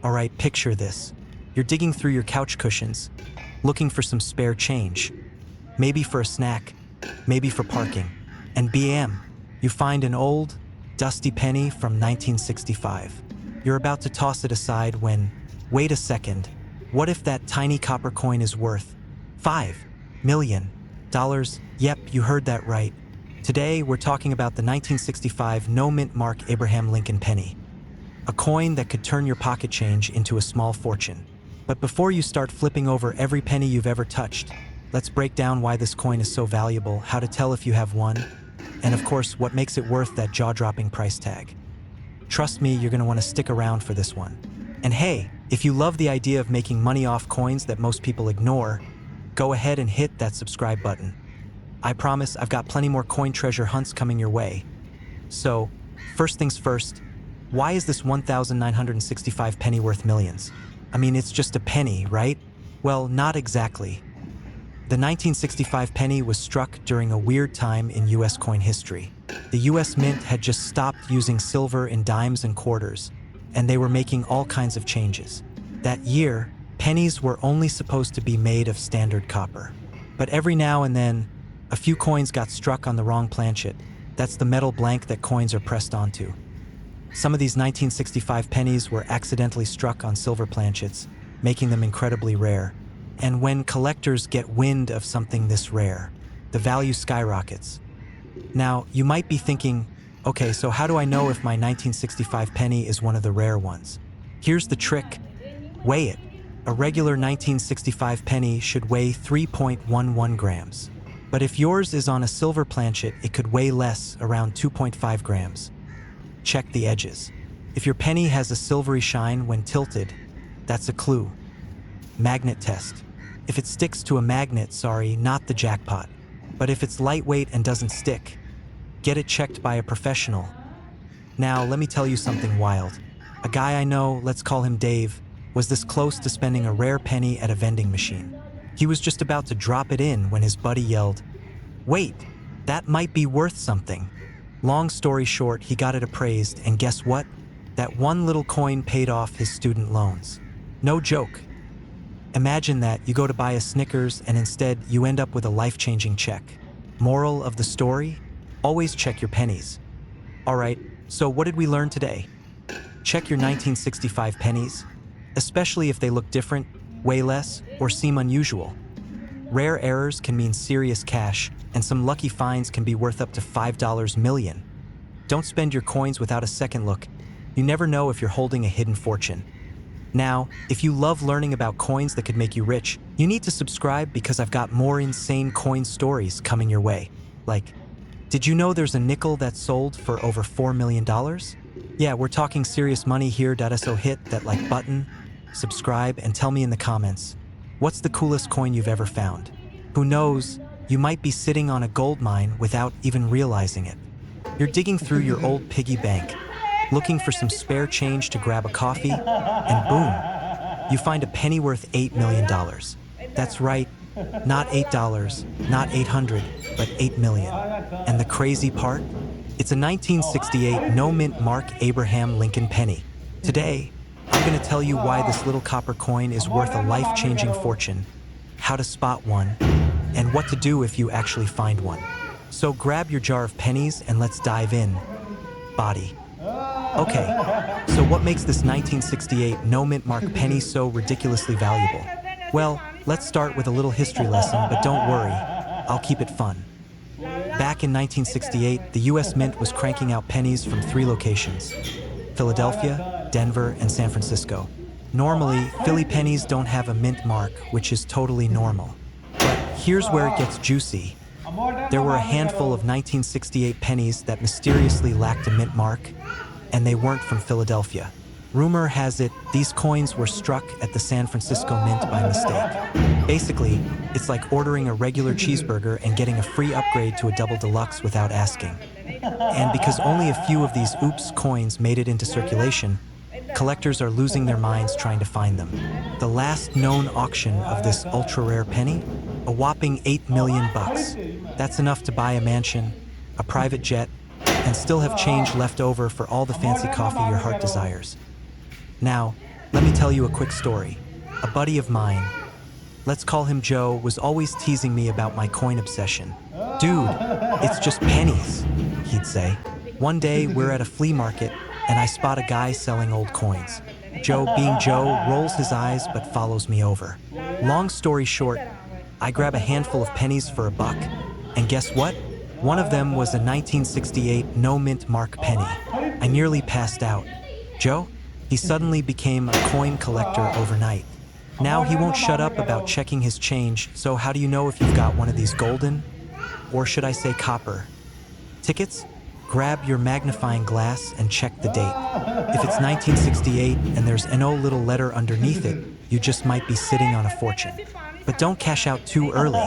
All right, picture this. You're digging through your couch cushions, looking for some spare change. Maybe for a snack, maybe for parking. And bam, you find an old, dusty penny from 1965. You're about to toss it aside when, wait a second, what if that tiny copper coin is worth $5 million? Yep, you heard that right. Today, we're talking about the 1965 no-mint mark Abraham Lincoln penny. A coin that could turn your pocket change into a small fortune. But before you start flipping over every penny you've ever touched, let's break down why this coin is so valuable, how to tell if you have one, and of course, what makes it worth that jaw-dropping price tag. Trust me, you're going to want to stick around for this one. And hey, if you love the idea of making money off coins that most people ignore, go ahead and hit that subscribe button. I promise I've got plenty more coin treasure hunts coming your way. So, first things first, why is this 1,965 penny worth millions? I mean, it's just a penny, right? Well, not exactly. The 1965 penny was struck during a weird time in US coin history. The US Mint had just stopped using silver in dimes and quarters, and they were making all kinds of changes. That year, pennies were only supposed to be made of standard copper. But every now and then, a few coins got struck on the wrong planchet. That's the metal blank that coins are pressed onto. Some of these 1965 pennies were accidentally struck on silver planchets, making them incredibly rare. And when collectors get wind of something this rare, the value skyrockets. Now, you might be thinking, okay, so how do I know if my 1965 penny is one of the rare ones? Here's the trick. Weigh it. A regular 1965 penny should weigh 3.11 grams. But if yours is on a silver planchet, it could weigh less, around 2.5 grams. Check the edges. If your penny has a silvery shine when tilted, that's a clue. Magnet test. If it sticks to a magnet, sorry, not the jackpot. But if it's lightweight and doesn't stick, get it checked by a professional. Now, let me tell you something wild. A guy I know, let's call him Dave, was this close to spending a rare penny at a vending machine. He was just about to drop it in when his buddy yelled, "Wait, that might be worth something." Long story short, he got it appraised, and guess what? That one little coin paid off his student loans. No joke. Imagine that you go to buy a Snickers and instead you end up with a life-changing check. Moral of the story? Always check your pennies. All right, so what did we learn today? Check your 1965 pennies, especially if they look different, weigh less, or seem unusual. Rare errors can mean serious cash, and some lucky finds can be worth up to $5 million. Don't spend your coins without a second look. You never know if you're holding a hidden fortune. Now, if you love learning about coins that could make you rich, you need to subscribe because I've got more insane coin stories coming your way. Like, did you know there's a nickel that sold for over $4 million? Yeah, we're talking serious money here. So hit that like button, subscribe, and tell me in the comments, what's the coolest coin you've ever found? Who knows, you might be sitting on a gold mine without even realizing it. You're digging through your old piggy bank, looking for some spare change to grab a coffee, and boom, you find a penny worth $8 million. That's right, not $8, not 800, but 8 million. And the crazy part? It's a 1968 no-mint mark Abraham Lincoln penny. Today, I'm going to tell you why this little copper coin is worth a life-changing fortune, how to spot one, and what to do if you actually find one. So grab your jar of pennies and let's dive in. Body. Okay, so what makes this 1968 no-mint mark penny so ridiculously valuable? Well, let's start with a little history lesson, but don't worry, I'll keep it fun. Back in 1968, the US Mint was cranking out pennies from 3 locations: Philadelphia, Denver, and San Francisco. Normally, Philly pennies don't have a mint mark, which is totally normal. But here's where it gets juicy. There were a handful of 1968 pennies that mysteriously lacked a mint mark, and they weren't from Philadelphia. Rumor has it, these coins were struck at the San Francisco Mint by mistake. Basically, it's like ordering a regular cheeseburger and getting a free upgrade to a double deluxe without asking. And because only a few of these oops coins made it into circulation, collectors are losing their minds trying to find them. The last known auction of this ultra-rare penny? A whopping $8 million. That's enough to buy a mansion, a private jet, and still have change left over for all the fancy coffee your heart desires. Now, Let me tell you a quick story. A buddy of mine, let's call him Joe, was always teasing me about my coin obsession. Dude, it's just pennies, he'd say. One day, we're at a flea market, and I spot a guy selling old coins. Joe, being Joe, rolls his eyes but follows me over. Long story short, I grab a handful of pennies for $1, and guess what? One of them was a 1968 no-mint mark penny. I nearly passed out. Joe? He suddenly became a coin collector overnight. Now he won't shut up about checking his change, so how do you know if you've got one of these golden, or should I say copper, tickets? Grab your magnifying glass and check the date. If it's 1968 and there's no little letter underneath it, you just might be sitting on a fortune. But don't cash out too early.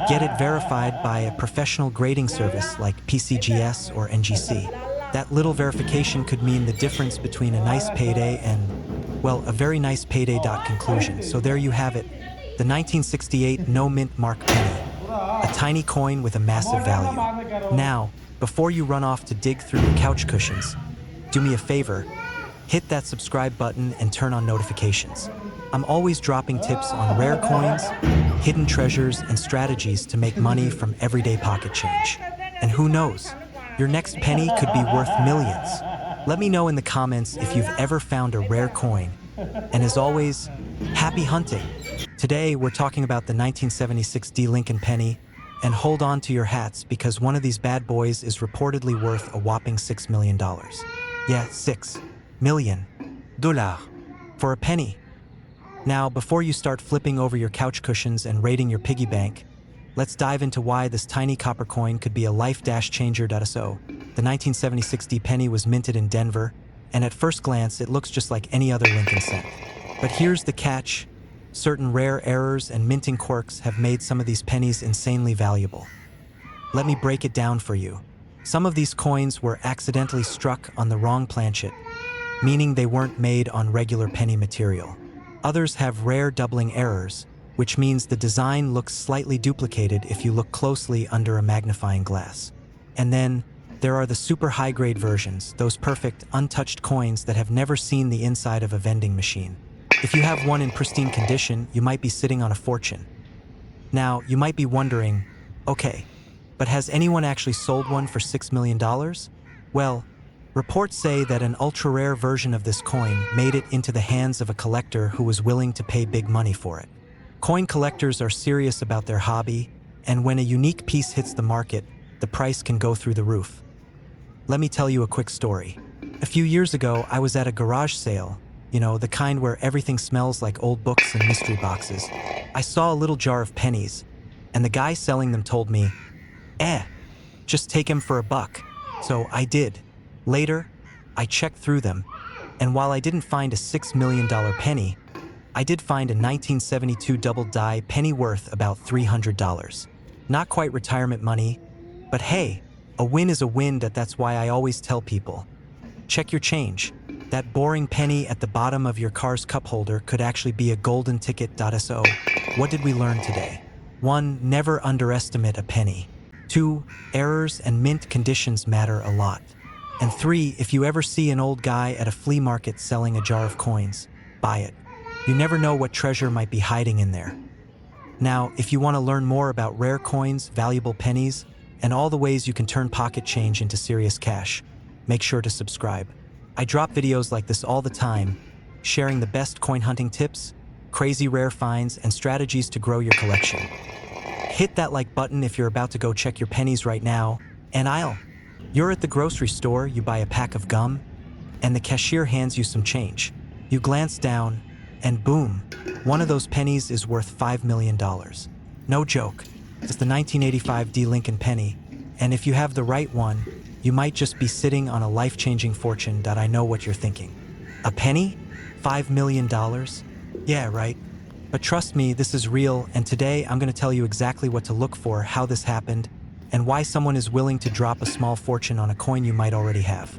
Get it verified by a professional grading service like PCGS or NGC. That little verification could mean the difference between a nice payday and, well, a very nice payday. Conclusion. So there you have it, the 1968 no-mint mark penny. A tiny coin with a massive value. Now, before you run off to dig through your couch cushions, do me a favor, hit that subscribe button and turn on notifications. I'm always dropping tips on rare coins, hidden treasures, and strategies to make money from everyday pocket change. And who knows, your next penny could be worth millions. Let me know in the comments if you've ever found a rare coin. And as always, happy hunting! Today, we're talking about the 1976 D Lincoln penny, and hold on to your hats because one of these bad boys is reportedly worth a whopping $6 million. Yeah, $6 million. For a penny. Now, before you start flipping over your couch cushions and raiding your piggy bank, let's dive into why this tiny copper coin could be a life-changer. So, the 1976 D penny was minted in Denver, and at first glance, it looks just like any other Lincoln cent. But here's the catch. Certain rare errors and minting quirks have made some of these pennies insanely valuable. Let me break it down for you. Some of these coins were accidentally struck on the wrong planchet, meaning they weren't made on regular penny material. Others have rare doubling errors, which means the design looks slightly duplicated if you look closely under a magnifying glass. And then, there are the super high-grade versions, those perfect, untouched coins that have never seen the inside of a vending machine. If you have one in pristine condition, you might be sitting on a fortune. Now, you might be wondering, okay, but has anyone actually sold one for $6 million? Well, reports say that an ultra-rare version of this coin made it into the hands of a collector who was willing to pay big money for it. Coin collectors are serious about their hobby, and when a unique piece hits the market, the price can go through the roof. Let me tell you a quick story. A few years ago, I was at a garage sale, the kind where everything smells like old books and mystery boxes. I saw a little jar of pennies, and the guy selling them told me, just take him for $1. So I did. Later, I checked through them, and while I didn't find a $6 million penny, I did find a 1972 double die penny worth about $300. Not quite retirement money, but hey, a win is a win. That's why I always tell people, check your change. That boring penny at the bottom of your car's cup holder could actually be a golden ticket. So, what did we learn today? 1. Never underestimate a penny. 2. Errors and mint conditions matter a lot. And 3. If you ever see an old guy at a flea market selling a jar of coins, buy it. You never know what treasure might be hiding in there. Now, if you want to learn more about rare coins, valuable pennies, and all the ways you can turn pocket change into serious cash, make sure to subscribe. I drop videos like this all the time, sharing the best coin hunting tips, crazy rare finds, and strategies to grow your collection. Hit that like button if you're about to go check your pennies right now, and you're at the grocery store, you buy a pack of gum, and the cashier hands you some change. You glance down, and boom, one of those pennies is worth $5 million. No joke, it's the 1985 D Lincoln penny, and if you have the right one, you might just be sitting on a life-changing fortune. I know what you're thinking. A penny? $5 million? Yeah, right. But trust me, this is real, and today I'm going to tell you exactly what to look for, how this happened, and why someone is willing to drop a small fortune on a coin you might already have.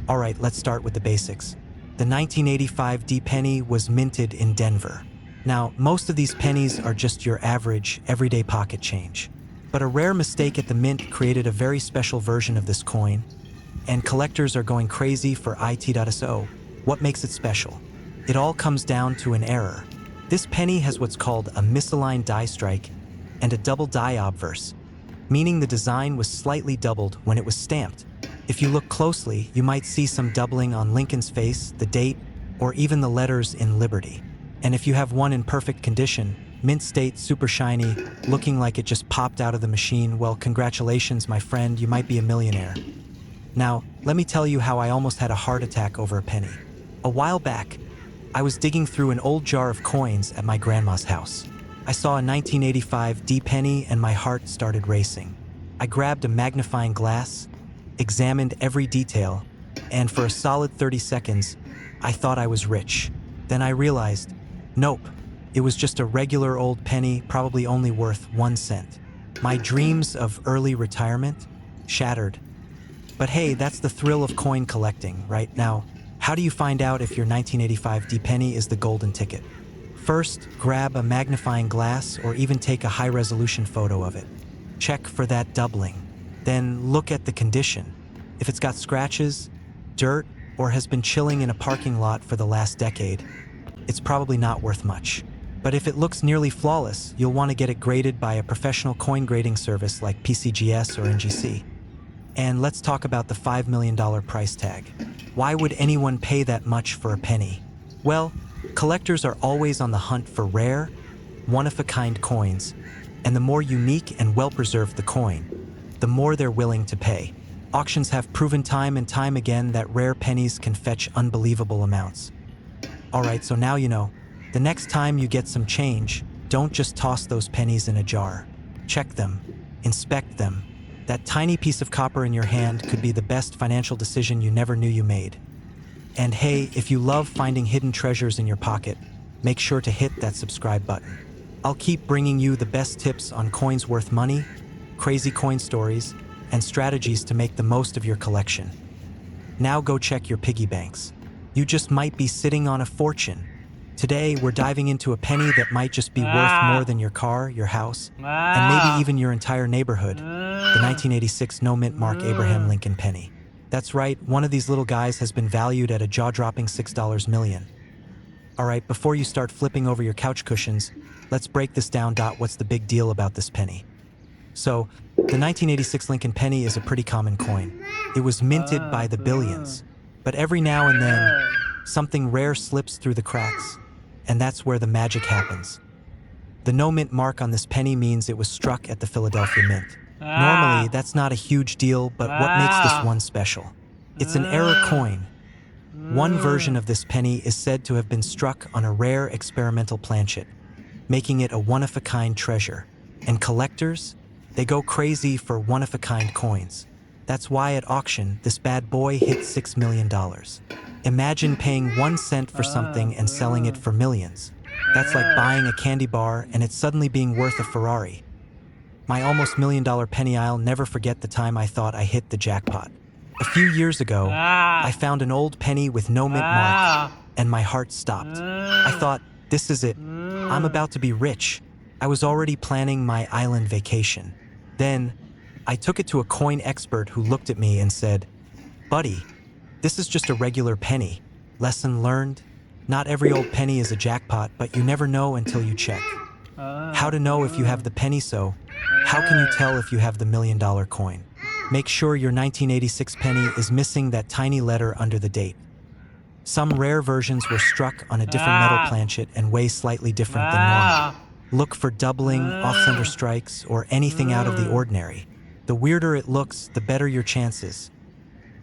Alright, let's start with the basics. The 1985 D penny was minted in Denver. Now, most of these pennies are just your average, everyday pocket change. But a rare mistake at the mint created a very special version of this coin, and collectors are going crazy for it. So, what makes it special? It all comes down to an error. This penny has what's called a misaligned die strike and a double die obverse, meaning the design was slightly doubled when it was stamped. If you look closely, you might see some doubling on Lincoln's face, the date, or even the letters in Liberty. And if you have one in perfect condition, mint state, super shiny, looking like it just popped out of the machine, well, congratulations, my friend, you might be a millionaire. Now, let me tell you how I almost had a heart attack over a penny. A while back, I was digging through an old jar of coins at my grandma's house. I saw a 1985 D penny and my heart started racing. I grabbed a magnifying glass, examined every detail, and for a solid 30 seconds, I thought I was rich. Then I realized, nope, it was just a regular old penny, probably only worth 1 cent. My dreams of early retirement shattered. But hey, that's the thrill of coin collecting, right? Now, how do you find out if your 1985 D penny is the golden ticket? First, grab a magnifying glass or even take a high-resolution photo of it. Check for that doubling. Then look at the condition. If it's got scratches, dirt, or has been chilling in a parking lot for the last decade, it's probably not worth much. But if it looks nearly flawless, you'll want to get it graded by a professional coin grading service like PCGS or NGC. And let's talk about the $5 million price tag. Why would anyone pay that much for a penny? Well, collectors are always on the hunt for rare, one-of-a-kind coins, and the more unique and well-preserved the coin, the more they're willing to pay. Auctions have proven time and time again that rare pennies can fetch unbelievable amounts. Alright, so now you know. The next time you get some change, don't just toss those pennies in a jar. Check them, inspect them. That tiny piece of copper in your hand could be the best financial decision you never knew you made. And hey, if you love finding hidden treasures in your pocket, make sure to hit that subscribe button. I'll keep bringing you the best tips on coins worth money, crazy coin stories, and strategies to make the most of your collection. Now go check your piggy banks. You just might be sitting on a fortune. Today, we're diving into a penny that might just be worth more than your car, your house, and maybe even your entire neighborhood. The 1986 no-mint mark Abraham Lincoln penny. That's right, one of these little guys has been valued at a jaw-dropping $6 million. Alright, before you start flipping over your couch cushions, let's break this down. What's the big deal about this penny? So, the 1986 Lincoln penny is a pretty common coin. It was minted by the billions, but every now and then, something rare slips through the cracks, and that's where the magic happens. The no-mint mark on this penny means it was struck at the Philadelphia Mint. Normally, that's not a huge deal, but what makes this one special? It's an error coin. One version of this penny is said to have been struck on a rare experimental planchet, making it a one-of-a-kind treasure. And collectors, they go crazy for one-of-a-kind coins. That's why at auction, this bad boy hit $6 million. Imagine paying 1 cent for something and selling it for millions. That's like buying a candy bar and it suddenly being worth a Ferrari. My almost $1 million penny, I'll never forget the time I thought I hit the jackpot. A few years ago, I found an old penny with no mint mark, and my heart stopped. I thought, this is it. I'm about to be rich. I was already planning my island vacation. Then, I took it to a coin expert who looked at me and said, "Buddy, this is just a regular penny. Lesson learned? Not every old penny is a jackpot, but you never know until you check." How to know if you have the penny? So, how can you tell if you have the $1 million coin? Make sure your 1986 penny is missing that tiny letter under the date. Some rare versions were struck on a different metal planchet and weigh slightly different than normal. Look for doubling, off-center strikes, or anything out of the ordinary. The weirder it looks, the better your chances.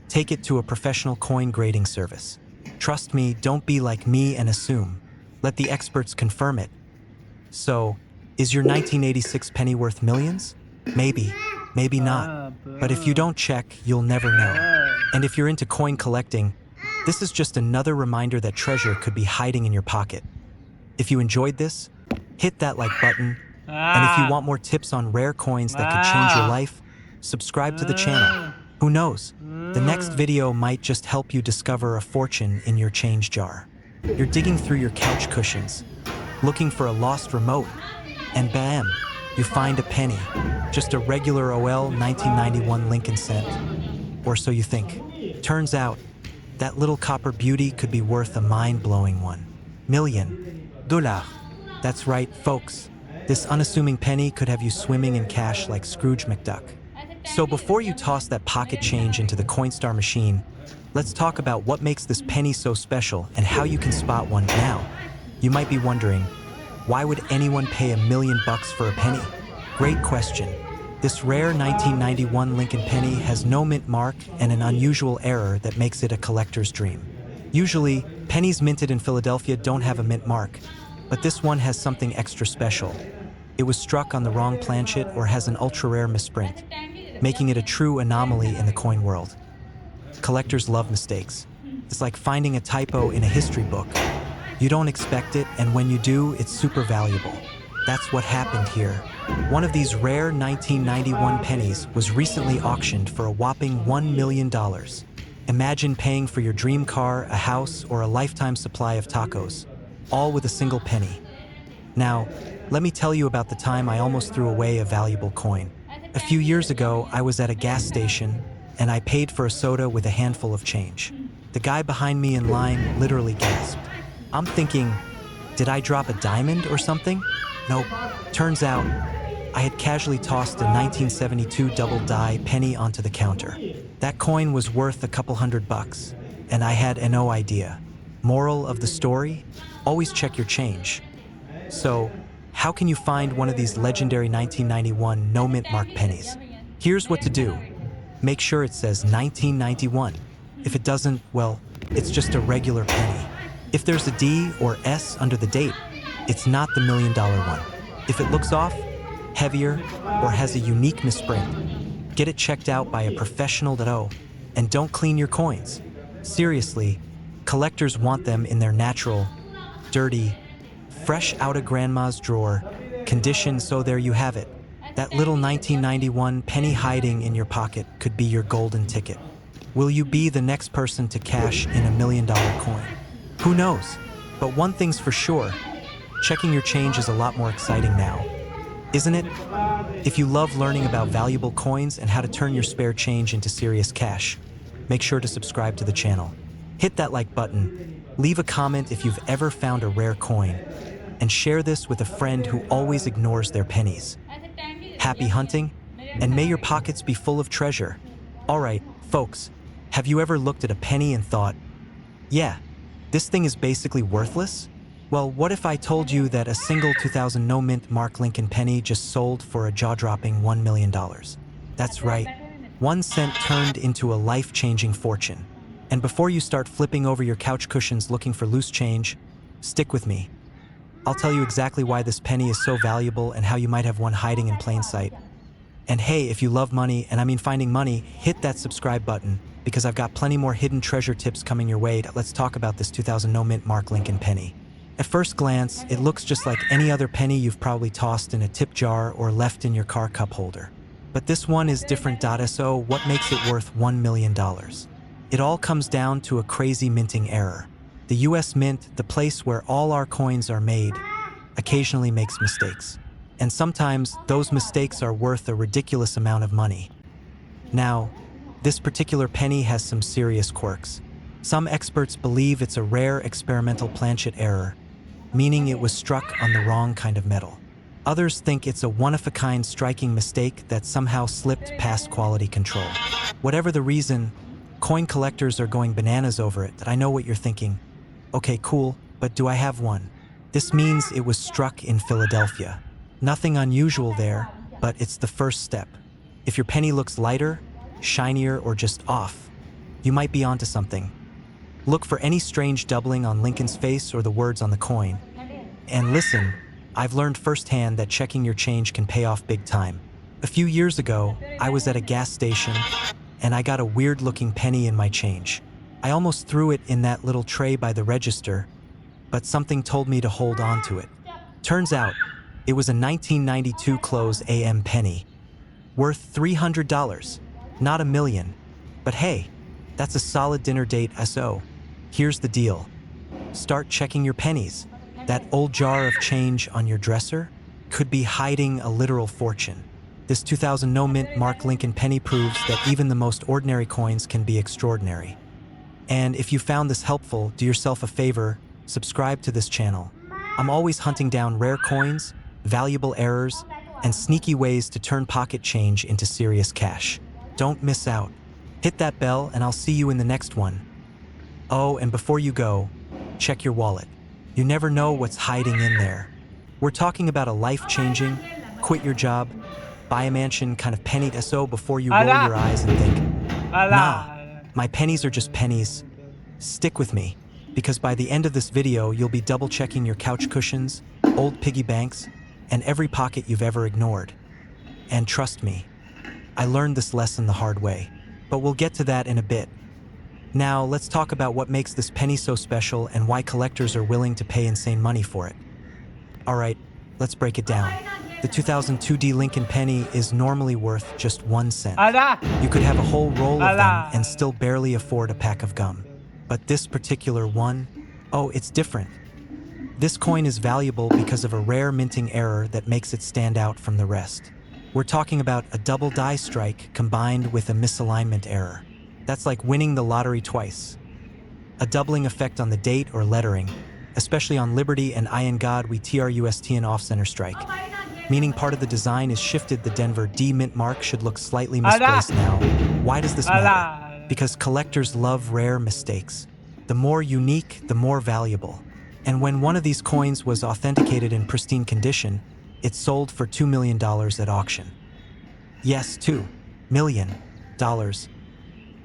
Take it to a professional coin grading service. Trust me, don't be like me and assume. Let the experts confirm it. So, is your 1986 penny worth millions? Maybe, maybe not. But if you don't check, you'll never know. And if you're into coin collecting, this is just another reminder that treasure could be hiding in your pocket. If you enjoyed this, hit that like button. And if you want more tips on rare coins that could change your life, subscribe to the channel. Who knows? The next video might just help you discover a fortune in your change jar. You're digging through your couch cushions, looking for a lost remote, and bam, you find a penny. Just a regular OL 1991 Lincoln cent. Or so you think. Turns out, that little copper beauty could be worth a mind-blowing one. $1,000,000. That's right, folks. This unassuming penny could have you swimming in cash like Scrooge McDuck. So before you toss that pocket change into the Coinstar machine, let's talk about what makes this penny so special and how you can spot one now. You might be wondering, why would anyone pay $1,000,000 for a penny? Great question. This rare 1991 Lincoln penny has no mint mark and an unusual error that makes it a collector's dream. Usually, pennies minted in Philadelphia don't have a mint mark, but this one has something extra special. It was struck on the wrong planchet or has an ultra-rare misprint, making it a true anomaly in the coin world. Collectors love mistakes. It's like finding a typo in a history book. You don't expect it, and when you do, it's super valuable. That's what happened here. One of these rare 1991 pennies was recently auctioned for a whopping $1,000,000. Imagine paying for your dream car, a house, or a lifetime supply of tacos, all with a single penny. Now, let me tell you about the time I almost threw away a valuable coin. A few years ago, I was at a gas station, and I paid for a soda with a handful of change. The guy behind me in line literally gasped. I'm thinking, did I drop a diamond or something? Nope. Turns out, I had casually tossed a 1972 double die penny onto the counter. That coin was worth a couple $100, and I had no idea. Moral of the story? Always check your change. So, how can you find one of these legendary 1991 no mint mark pennies? Here's what to do. Make sure it says 1991. If it doesn't, well, it's just a regular penny. If there's a D or S under the date, it's not the $1,000,000 one. If it looks off, heavier, or has a unique misprint, get it checked out by a professional. And don't clean your coins. Seriously, collectors want them in their natural, dirty, fresh out of grandma's drawer condition. So there you have it. That little 1991 penny hiding in your pocket could be your golden ticket. Will you be the next person to cash in a $1,000,000 coin? Who knows? But one thing's for sure, checking your change is a lot more exciting now, isn't it? If you love learning about valuable coins and how to turn your spare change into serious cash, make sure to subscribe to the channel. Hit that like button, leave a comment if you've ever found a rare coin, and share this with a friend who always ignores their pennies. Happy hunting, and may your pockets be full of treasure. Alright, folks, have you ever looked at a penny and thought, yeah, this thing is basically worthless? Well, what if I told you that a single 2000 no mint mark Lincoln penny just sold for a jaw-dropping $1,000,000? That's right, 1 cent turned into a life-changing fortune. And before you start flipping over your couch cushions looking for loose change, stick with me. I'll tell you exactly why this penny is so valuable and how you might have one hiding in plain sight. And hey, if you love money, and I mean finding money, hit that subscribe button, because I've got plenty more hidden treasure tips coming your way. Let's talk about this 2000 no mint mark Lincoln penny. At first glance, it looks just like any other penny you've probably tossed in a tip jar or left in your car cup holder. But this one is different. So what makes it worth $1,000,000? It all comes down to a crazy minting error. The US Mint, the place where all our coins are made, occasionally makes mistakes. And sometimes those mistakes are worth a ridiculous amount of money. Now, this particular penny has some serious quirks. Some experts believe it's a rare experimental planchet error, meaning it was struck on the wrong kind of metal. Others think it's a one-of-a-kind striking mistake that somehow slipped past quality control. Whatever the reason, coin collectors are going bananas over it. I know what you're thinking. Okay, cool, but do I have one? This means it was struck in Philadelphia. Nothing unusual there, but it's the first step. If your penny looks lighter, shinier, or just off, you might be onto something. Look for any strange doubling on Lincoln's face or the words on the coin. And listen, I've learned firsthand that checking your change can pay off big time. A few years ago, I was at a gas station, and I got a weird-looking penny in my change. I almost threw it in that little tray by the register, but something told me to hold on to it. Turns out, it was a 1992 close AM penny, worth $300, not $1,000,000. But hey, that's a solid dinner date. So, here's the deal. Start checking your pennies. That old jar of change on your dresser could be hiding a literal fortune. This 2000 no mint mark Lincoln penny proves that even the most ordinary coins can be extraordinary. And if you found this helpful, do yourself a favor, subscribe to this channel. I'm always hunting down rare coins, valuable errors, and sneaky ways to turn pocket change into serious cash. Don't miss out. Hit that bell and I'll see you in the next one. Oh, and before you go, check your wallet. You never know what's hiding in there. We're talking about a life-changing, quit your job, buy a mansion kind of penny SO before you roll your eyes and think, nah, my pennies are just pennies. Stick with me, because by the end of this video, you'll be double-checking your couch cushions, old piggy banks, and every pocket you've ever ignored. And trust me, I learned this lesson the hard way, but we'll get to that in a bit. Now, let's talk about what makes this penny so special and why collectors are willing to pay insane money for it. Alright, let's break it down. The 2002 Lincoln penny is normally worth just 1 cent. You could have a whole roll of them and still barely afford a pack of gum. But this particular one, oh, it's different. This coin is valuable because of a rare minting error that makes it stand out from the rest. We're talking about a double die strike combined with a misalignment error. That's like winning the lottery twice. A doubling effect on the date or lettering, especially on Liberty and I in God we TRUST and off-center strike. Meaning part of the design is shifted. The Denver D mint mark should look slightly misplaced now. Why does this matter? Because collectors love rare mistakes. The more unique, the more valuable. And when one of these coins was authenticated in pristine condition, it sold for $2 million at auction. Yes, $2 million.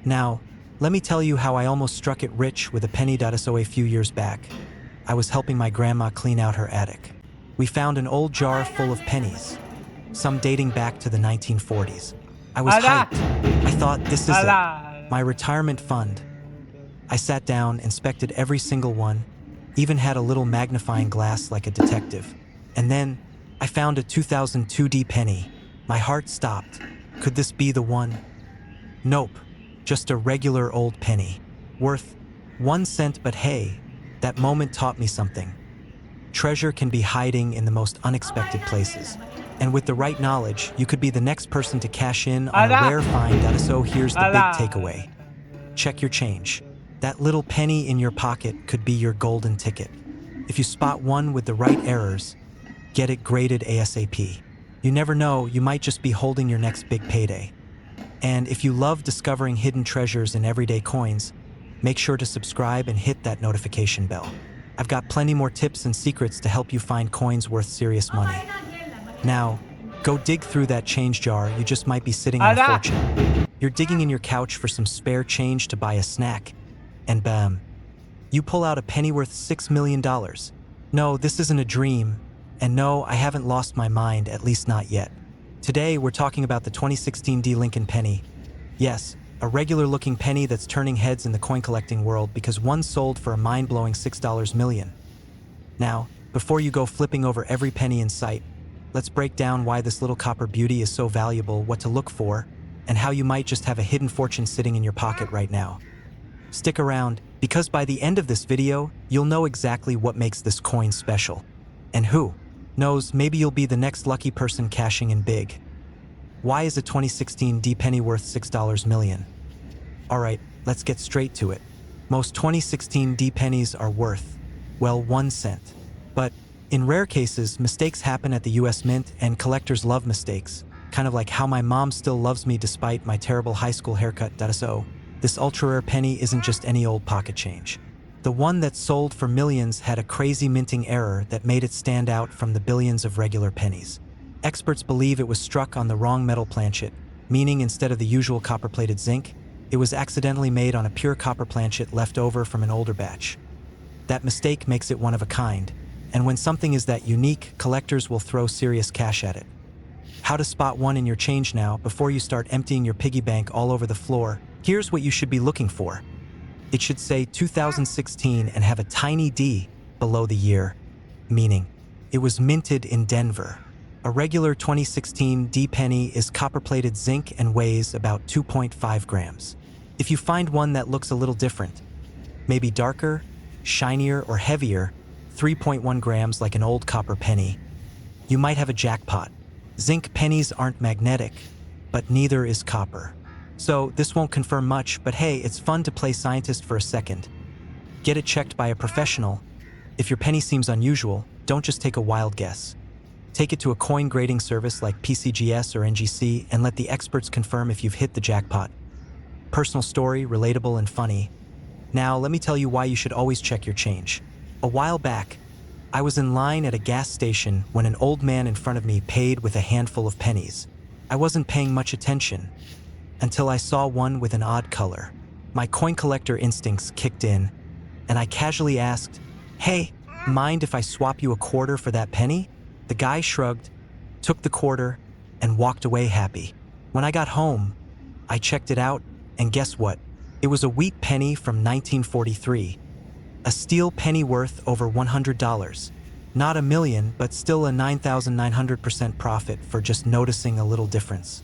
Now, let me tell you how I almost struck it rich with a penny. So a few years back, I was helping my grandma clean out her attic. We found an old jar full of pennies, some dating back to the 1940s. I was hyped. I thought, this is it, my retirement fund. I sat down, inspected every single one, even had a little magnifying glass like a detective. And then, I found a 2002 penny. My heart stopped. Could this be the one? Nope, just a regular old penny. Worth 1 cent, but hey, that moment taught me something. Treasure can be hiding in the most unexpected places. And with the right knowledge, you could be the next person to cash in on a rare find. So here's the big takeaway. Check your change. That little penny in your pocket could be your golden ticket. If you spot one with the right errors, get it graded ASAP. You never know, you might just be holding your next big payday. And if you love discovering hidden treasures in everyday coins, make sure to subscribe and hit that notification bell. I've got plenty more tips and secrets to help you find coins worth serious money. Now, go dig through that change jar. You just might be sitting on a fortune. You're digging in your couch for some spare change to buy a snack, and bam, you pull out a penny worth $6 million. No, this isn't a dream, and no, I haven't lost my mind, at least not yet. Today, we're talking about the 2016 Lincoln penny. Yes, a regular-looking penny that's turning heads in the coin-collecting world because one sold for a mind-blowing $6 million. Now, before you go flipping over every penny in sight, let's break down why this little copper beauty is so valuable, what to look for, and how you might just have a hidden fortune sitting in your pocket right now. Stick around, because by the end of this video, you'll know exactly what makes this coin special. And who knows, maybe you'll be the next lucky person cashing in big. Why is a 2016 penny worth $6 million? Alright, let's get straight to it. Most 2016 pennies are worth, well, 1 cent. But in rare cases, mistakes happen at the US Mint, and collectors love mistakes. Kind of like how my mom still loves me despite my terrible high school haircut. So, this ultra-rare penny isn't just any old pocket change. The one that sold for millions had a crazy minting error that made it stand out from the billions of regular pennies. Experts believe it was struck on the wrong metal planchet, meaning instead of the usual copper-plated zinc, it was accidentally made on a pure copper planchet left over from an older batch. That mistake makes it one of a kind, and when something is that unique, collectors will throw serious cash at it. How to spot one in your change now before you start emptying your piggy bank all over the floor. Here's what you should be looking for. It should say 2016 and have a tiny D below the year, meaning it was minted in Denver. A regular 2016 penny is copper-plated zinc and weighs about 2.5 grams. If you find one that looks a little different, maybe darker, shinier, or heavier, 3.1 grams like an old copper penny, you might have a jackpot. Zinc pennies aren't magnetic, but neither is copper. So this won't confirm much, but hey, it's fun to play scientist for a second. Get it checked by a professional, If your penny seems unusual, don't just take a wild guess. Take it to a coin grading service like PCGS or NGC and let the experts confirm if you've hit the jackpot. Personal story, relatable and funny. Now, let me tell you why you should always check your change. A while back, I was in line at a gas station when an old man in front of me paid with a handful of pennies. I wasn't paying much attention until I saw one with an odd color. My coin collector instincts kicked in, and I casually asked, "Hey, mind if I swap you a quarter for that penny?" The guy shrugged, took the quarter, and walked away happy. When I got home, I checked it out, and guess what? It was a wheat penny from 1943. A steel penny worth over $100. Not a million, but still a 9,900% profit for just noticing a little difference.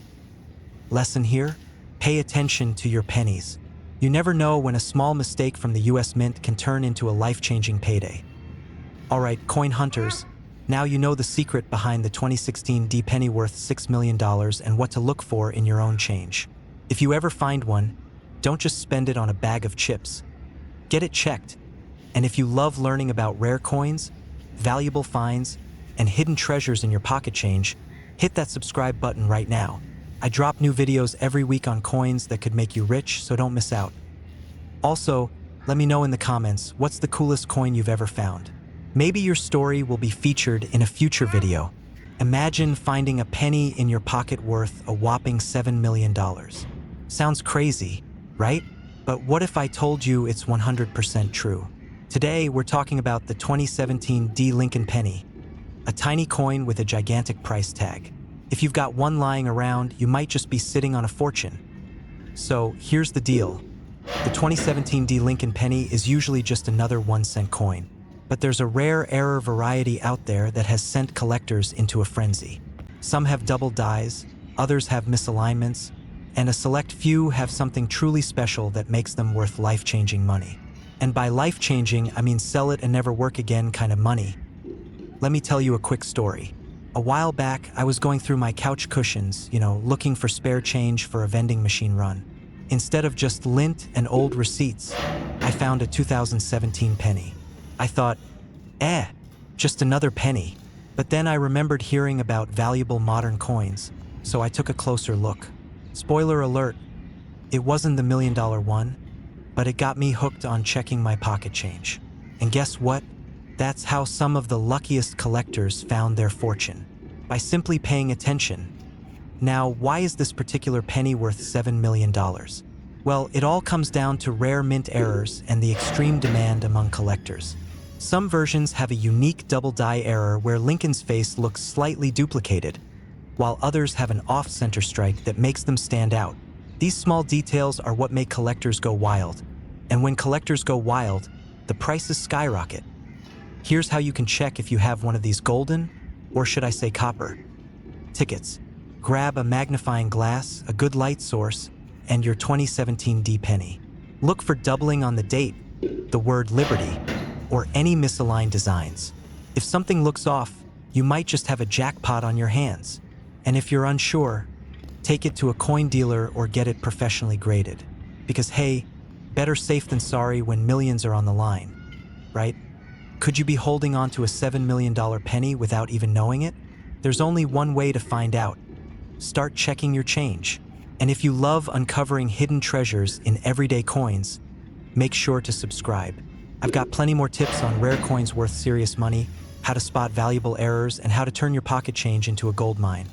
Lesson here? Pay attention to your pennies. You never know when a small mistake from the US Mint can turn into a life-changing payday. Alright, coin hunters, now you know the secret behind the 2016 D penny worth $6 million and what to look for in your own change. If you ever find one, don't just spend it on a bag of chips. Get it checked. And if you love learning about rare coins, valuable finds, and hidden treasures in your pocket change, hit that subscribe button right now. I drop new videos every week on coins that could make you rich, so don't miss out. Also, let me know in the comments, what's the coolest coin you've ever found? Maybe your story will be featured in a future video. Imagine finding a penny in your pocket worth a whopping $7 million. Sounds crazy, right? But what if I told you it's 100% true? Today, we're talking about the 2017 D Lincoln penny, a tiny coin with a gigantic price tag. If you've got one lying around, you might just be sitting on a fortune. So here's the deal. The 2017 D Lincoln penny is usually just another 1-cent coin. But there's a rare error variety out there that has sent collectors into a frenzy. Some have double dies, others have misalignments, and a select few have something truly special that makes them worth life-changing money. And by life-changing, I mean sell it and never work again kind of money. Let me tell you a quick story. A while back, I was going through my couch cushions, looking for spare change for a vending machine run. Instead of just lint and old receipts, I found a 2017 penny. I thought, just another penny. But then I remembered hearing about valuable modern coins, so I took a closer look. Spoiler alert, it wasn't the $1 million one, but it got me hooked on checking my pocket change. And guess what? That's how some of the luckiest collectors found their fortune, by simply paying attention. Now, why is this particular penny worth $7 million? Well, it all comes down to rare mint errors and the extreme demand among collectors. Some versions have a unique double die error where Lincoln's face looks slightly duplicated, while others have an off-center strike that makes them stand out. These small details are what make collectors go wild. And when collectors go wild, the prices skyrocket. Here's how you can check if you have one of these golden, or should I say copper, tickets. Grab a magnifying glass, a good light source, and your 2017 D penny. Look for doubling on the date, the word Liberty, or any misaligned designs. If something looks off, you might just have a jackpot on your hands. And if you're unsure, take it to a coin dealer or get it professionally graded. Because hey, better safe than sorry when millions are on the line, right? Could you be holding on to a $7 million penny without even knowing it? There's only one way to find out. Start checking your change. And if you love uncovering hidden treasures in everyday coins, make sure to subscribe. I've got plenty more tips on rare coins worth serious money, how to spot valuable errors, and how to turn your pocket change into a gold mine.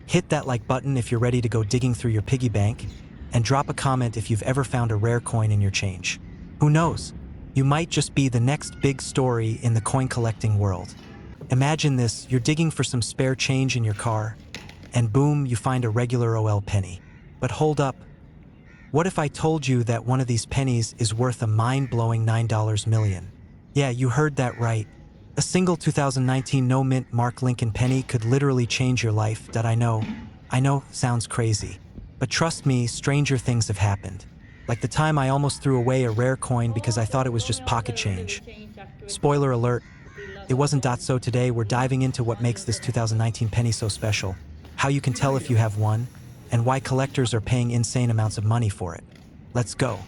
Hit that like button if you're ready to go digging through your piggy bank, and drop a comment if you've ever found a rare coin in your change. Who knows? You might just be the next big story in the coin collecting world. Imagine this, you're digging for some spare change in your car, and boom, you find a regular OL penny. But hold up. What if I told you that one of these pennies is worth a mind-blowing $9 million? Yeah, you heard that right. A single 2019 no-mint Mark Lincoln penny could literally change your life. I know, sounds crazy. But trust me, stranger things have happened. Like the time I almost threw away a rare coin because I thought it was just pocket change. Spoiler alert, it wasn't. So today we're diving into what makes this 2019 penny so special, how you can tell if you have one, and why collectors are paying insane amounts of money for it. Let's go.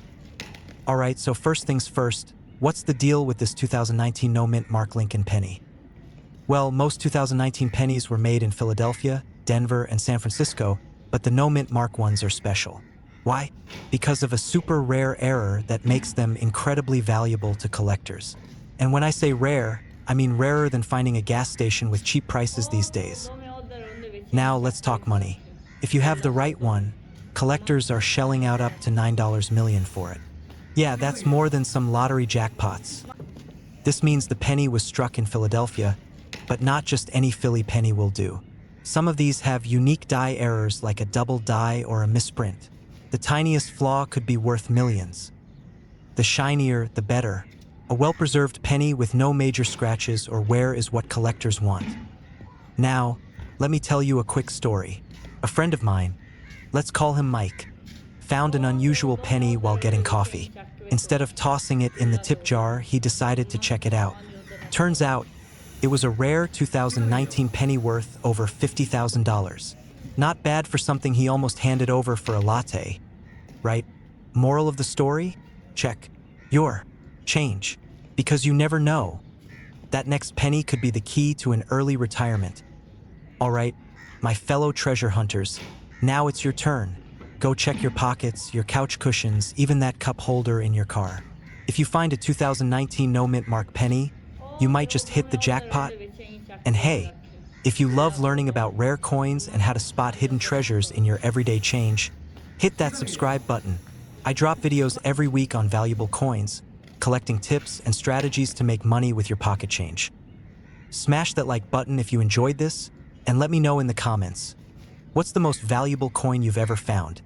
Alright, so first things first, What's the deal with this 2019 no-mint Mark Lincoln penny? Well, most 2019 pennies were made in Philadelphia, Denver, and San Francisco, but the no-mint Mark ones are special. Why? Because of a super rare error that makes them incredibly valuable to collectors. And when I say rare, I mean rarer than finding a gas station with cheap prices these days. Now let's talk money. If you have the right one, collectors are shelling out up to $9 million for it. Yeah, that's more than some lottery jackpots. This means the penny was struck in Philadelphia, but not just any Philly penny will do. Some of these have unique die errors like a double die or a misprint. The tiniest flaw could be worth millions. The shinier, the better. A well-preserved penny with no major scratches or wear is what collectors want. Now, let me tell you a quick story. A friend of mine, let's call him Mike, found an unusual penny while getting coffee. Instead of tossing it in the tip jar, he decided to check it out. Turns out, it was a rare 2019 penny worth over $50,000. Not bad for something he almost handed over for a latte, right? Moral of the story? Check your change, because you never know. That next penny could be the key to an early retirement. All right, my fellow treasure hunters, now it's your turn. Go check your pockets, your couch cushions, even that cup holder in your car. If you find a 2019 no-mint Mark penny, you might just hit the jackpot. And hey, if you love learning about rare coins and how to spot hidden treasures in your everyday change, hit that subscribe button. I drop videos every week on valuable coins, collecting tips and strategies to make money with your pocket change. Smash that like button if you enjoyed this, and let me know in the comments. What's the most valuable coin you've ever found?